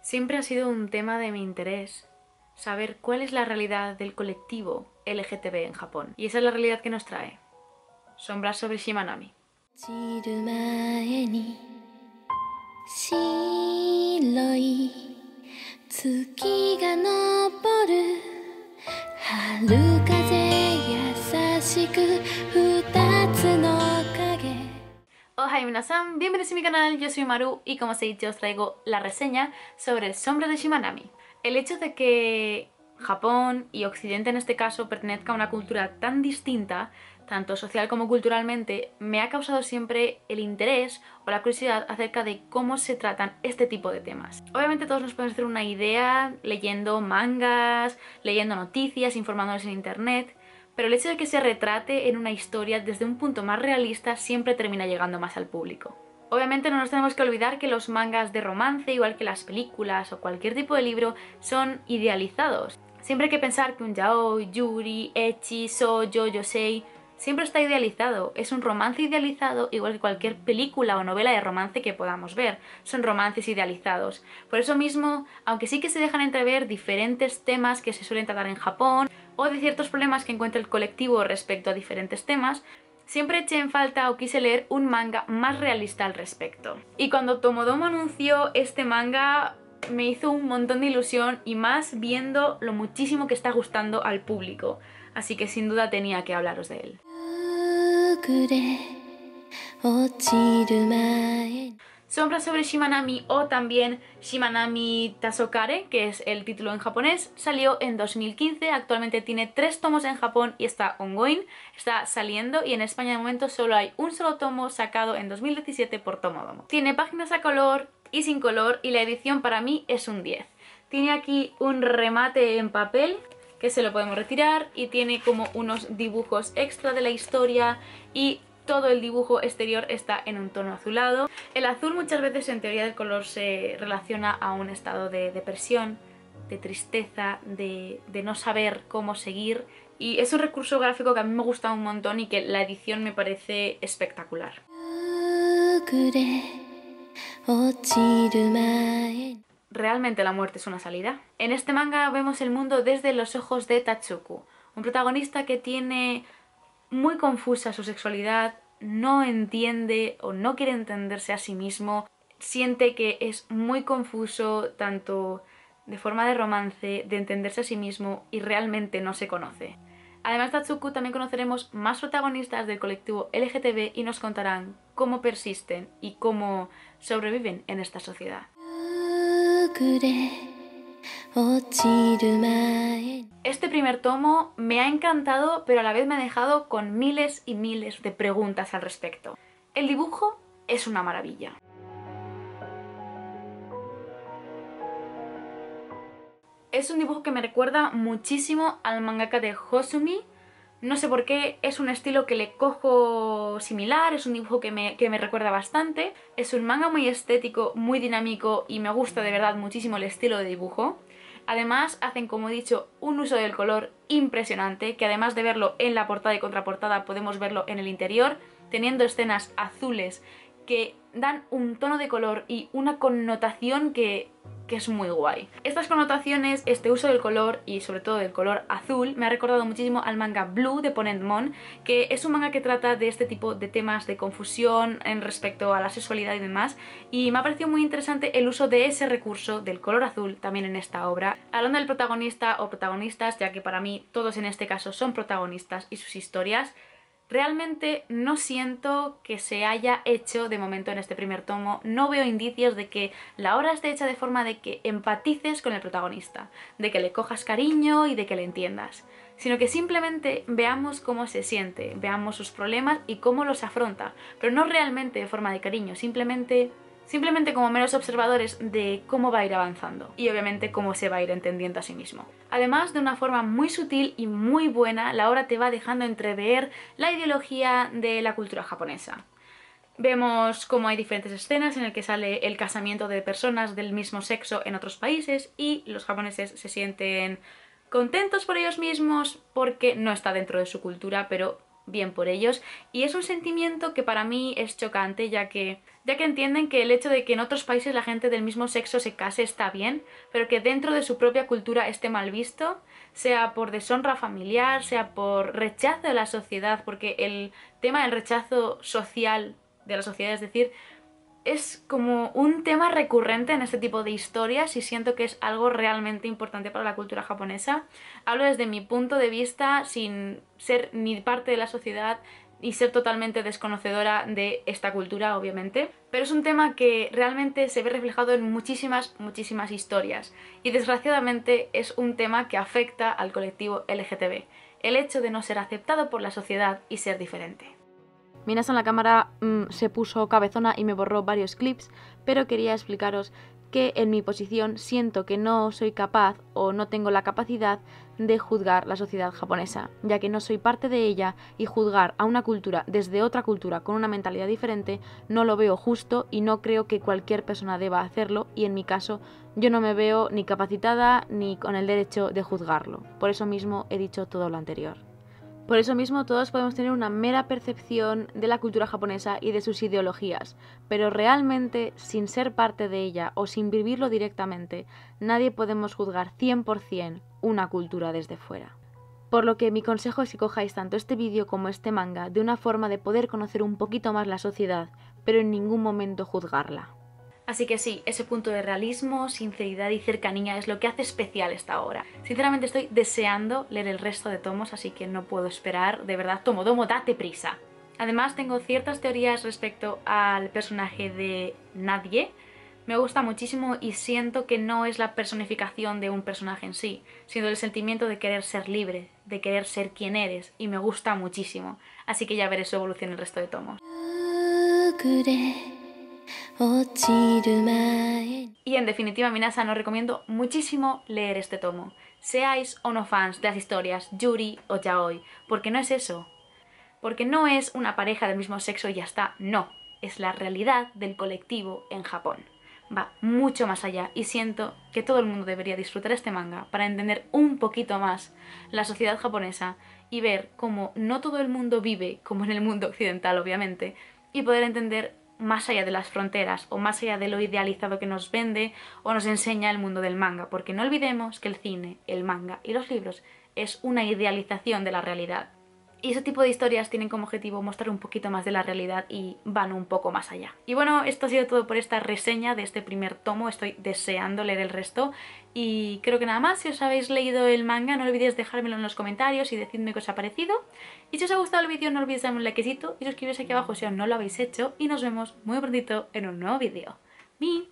Siempre ha sido un tema de mi interés saber cuál es la realidad del colectivo LGTB en Japón. Y esa es la realidad que nos trae. Sombras sobre Shimanami. 散る前に白い月が昇る春風優しく二つの影 Ohai minasan, bienvenidos a mi canal, yo soy Maru y como os he dicho os traigo la reseña sobre Sombras de Shimanami. El hecho de que Japón y Occidente en este caso pertenezca a una cultura tan distinta, tanto social como culturalmente, me ha causado siempre el interés o la curiosidad acerca de cómo se tratan este tipo de temas. Obviamente todos nos podemos hacer una idea leyendo mangas, leyendo noticias, informándonos en internet, pero el hecho de que se retrate en una historia desde un punto más realista siempre termina llegando más al público. Obviamente no nos tenemos que olvidar que los mangas de romance, igual que las películas o cualquier tipo de libro, son idealizados. Siempre hay que pensar que un yaoi, yuri, ecchi, shoujo, yosei siempre está idealizado. Es un romance idealizado igual que cualquier película o novela de romance que podamos ver. Son romances idealizados. Por eso mismo, aunque sí que se dejan entrever diferentes temas que se suelen tratar en Japón o de ciertos problemas que encuentra el colectivo respecto a diferentes temas, siempre eché en falta o quise leer un manga más realista al respecto. Y cuando Tomodomo anunció este manga me hizo un montón de ilusión y más viendo lo muchísimo que está gustando al público. Así que sin duda tenía que hablaros de él. 暮れ落ちる前に Sombras sobre Shimanami o también Shimanami Tasokare, que es el título en japonés, salió en 2015, actualmente tiene 3 tomos en Japón y está ongoing, está saliendo y en España de momento solo hay un solo tomo sacado en 2017 por Tomodomo. Tiene páginas a color y sin color y la edición para mí es un 10. Tiene aquí un remate en papel que se lo podemos retirar y tiene como unos dibujos extra de la historia y todo el dibujo exterior está en un tono azulado. El azul muchas veces en teoría del color se relaciona a un estado de depresión, de tristeza, de no saber cómo seguir. Y es un recurso gráfico que a mí me gusta un montón y que la edición me parece espectacular. 暮れ落ちる前に ¿Realmente la muerte es una salida? En este manga vemos el mundo desde los ojos de Tatsuku, un protagonista que tiene muy confusa su sexualidad, no entiende o no quiere entenderse a sí mismo, siente que es muy confuso tanto de forma de romance, de entenderse a sí mismo y realmente no se conoce. Además de Tatsuku también conoceremos más protagonistas del colectivo LGTB y nos contarán cómo persisten y cómo sobreviven en esta sociedad. 暮れ落ちる前に Este primer tomo me ha encantado, pero a la vez me ha dejado con miles y miles de preguntas al respecto. El dibujo es una maravilla. Es un dibujo que me recuerda muchísimo al mangaka de Hosumi. No sé por qué, es un estilo que le cojo similar, es un dibujo que me recuerda bastante. Es un manga muy estético, muy dinámico y me gusta de verdad muchísimo el estilo de dibujo. Además hacen, como he dicho, un uso del color impresionante, que además de verlo en la portada y contraportada podemos verlo en el interior, teniendo escenas azules que dan un tono de color y una connotación que es muy guay. Estas connotaciones, este uso del color y sobre todo del color azul me ha recordado muchísimo al manga Blue de Ponentmon, que es un manga que trata de este tipo de temas de confusión en respecto a la sexualidad y demás, y me ha parecido muy interesante el uso de ese recurso del color azul también en esta obra. Hablando del protagonista o protagonistas, ya que para mí todos en este caso son protagonistas y sus historias, realmente no siento que se haya hecho de momento en este primer tomo, no veo indicios de que la obra esté hecha de forma de que empatices con el protagonista, de que le cojas cariño y de que le entiendas, sino que simplemente veamos cómo se siente, veamos sus problemas y cómo los afronta, pero no realmente de forma de cariño, simplemente como meros observadores de cómo va a ir avanzando y obviamente cómo se va a ir entendiendo a sí mismo. Además, de una forma muy sutil y muy buena, la obra te va dejando entrever la ideología de la cultura japonesa. Vemos cómo hay diferentes escenas en las que sale el casamiento de personas del mismo sexo en otros países y los japoneses se sienten contentos por ellos mismos porque no está dentro de su cultura, pero bien por ellos, y es un sentimiento que para mí es chocante, ya que entienden que el hecho de que en otros países la gente del mismo sexo se case está bien, pero que dentro de su propia cultura esté mal visto, sea por deshonra familiar, sea por rechazo de la sociedad, porque el tema del rechazo social de la sociedad, es decir, es como un tema recurrente en este tipo de historias y siento que es algo realmente importante para la cultura japonesa. Hablo desde mi punto de vista, sin ser ni parte de la sociedad y ser totalmente desconocedora de esta cultura, obviamente. Pero es un tema que realmente se ve reflejado en muchísimas historias. Y desgraciadamente es un tema que afecta al colectivo LGTB. El hecho de no ser aceptado por la sociedad y ser diferente. Minasan, la cámara se puso cabezona y me borró varios clips, pero quería explicaros que en mi posición siento que no soy capaz o no tengo la capacidad de juzgar la sociedad japonesa, ya que no soy parte de ella y juzgar a una cultura desde otra cultura con una mentalidad diferente no lo veo justo y no creo que cualquier persona deba hacerlo, y en mi caso yo no me veo ni capacitada ni con el derecho de juzgarlo. Por eso mismo he dicho todo lo anterior. Por eso mismo todos podemos tener una mera percepción de la cultura japonesa y de sus ideologías, pero realmente, sin ser parte de ella o sin vivirlo directamente, nadie podemos juzgar 100% una cultura desde fuera. Por lo que mi consejo es que cojáis tanto este vídeo como este manga de una forma de poder conocer un poquito más la sociedad, pero en ningún momento juzgarla. Así que sí, ese punto de realismo, sinceridad y cercanía es lo que hace especial esta obra. Sinceramente estoy deseando leer el resto de tomos, así que no puedo esperar. De verdad, Tomodomo, date prisa. Además, tengo ciertas teorías respecto al personaje de Nadie. Me gusta muchísimo y siento que no es la personificación de un personaje en sí, sino el sentimiento de querer ser libre, de querer ser quien eres, y me gusta muchísimo. Así que ya veré su evolución en el resto de tomos. Y en definitiva, Minasan, os recomiendo muchísimo leer este tomo. Seáis o no fans de las historias yuri o yaoi, porque no es eso. Porque no es una pareja del mismo sexo y ya está, no. Es la realidad del colectivo en Japón. Va mucho más allá y siento que todo el mundo debería disfrutar este manga para entender un poquito más la sociedad japonesa y ver cómo no todo el mundo vive como en el mundo occidental, obviamente, y poder entender más allá de las fronteras o más allá de lo idealizado que nos vende o nos enseña el mundo del manga, porque no olvidemos que el cine, el manga y los libros es una idealización de la realidad. Y ese tipo de historias tienen como objetivo mostrar un poquito más de la realidad y van un poco más allá. Y bueno, esto ha sido todo por esta reseña de este primer tomo. Estoy deseando leer el resto. Y creo que nada más. Si os habéis leído el manga, no olvidéis dejármelo en los comentarios y decidme qué os ha parecido. Y si os ha gustado el vídeo, no olvidéis darme un likecito y suscribiros aquí abajo si aún no lo habéis hecho. Y nos vemos muy prontito en un nuevo vídeo. ¡Bye!